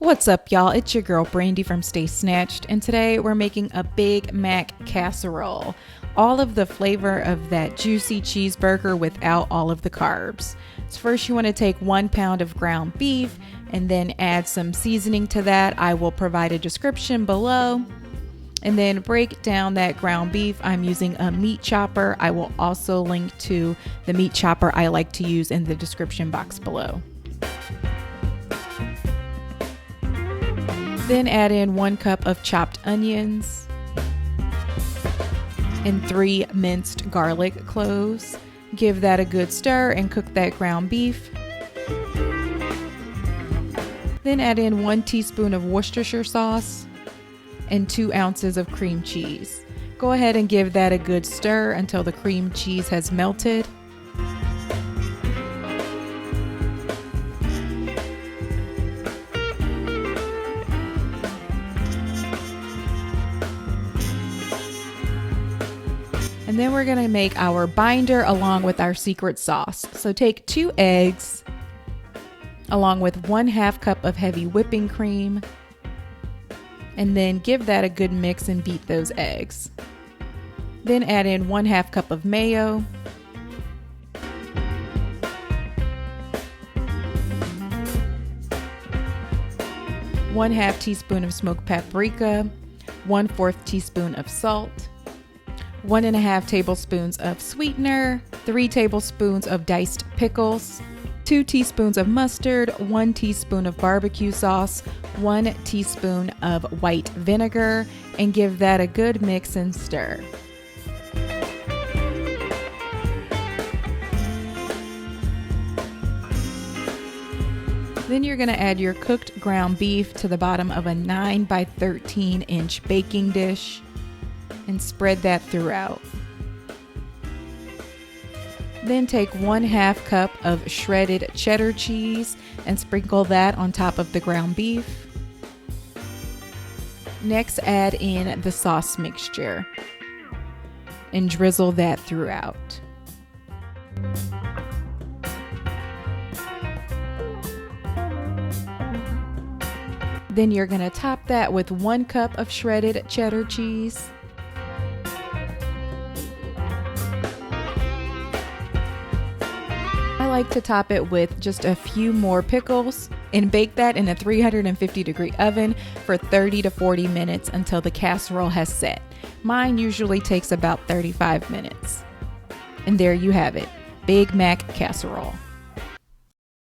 What's up, y'all? It's your girl Brandy from Stay Snatched, and today we're making a Big Mac Casserole. All of the flavor of that juicy cheeseburger without all of the carbs. So first you want to take 1 pound of ground beef and then add some seasoning to that. I will provide a description below. And then break down that ground beef. I'm using a meat chopper. I will also link to the meat chopper I like to use in the description box below. Then add in 1 cup of chopped onions and 3 minced garlic cloves. Give that a good stir and cook that ground beef. Then add in 1 teaspoon of Worcestershire sauce and 2 ounces of cream cheese. Go ahead and give that a good stir until the cream cheese has melted. And then we're gonna make our binder along with our secret sauce. So take 2 eggs along with 1/2 cup of heavy whipping cream, and then give that a good mix and beat those eggs. Then add in 1/2 cup of mayo, one-half teaspoon of smoked paprika, 1/4 teaspoon of salt, 1.5 tablespoons of sweetener, 3 tablespoons of diced pickles, 2 teaspoons of mustard, 1 teaspoon of barbecue sauce, 1 teaspoon of white vinegar, and give that a good mix and stir. Then you're going to add your cooked ground beef to the bottom of a 9 by 13 inch baking dish and spread that throughout. Then take 1/2 cup of shredded cheddar cheese and sprinkle that on top of the ground beef. Next, add in the sauce mixture and drizzle that throughout. Then you're going to top that with 1 cup of shredded cheddar cheese. I like to top it with just a few more pickles and bake that in a 350-degree oven for 30 to 40 minutes until the casserole has set. Mine usually takes about 35 minutes. And there you have it, Big Mac Casserole.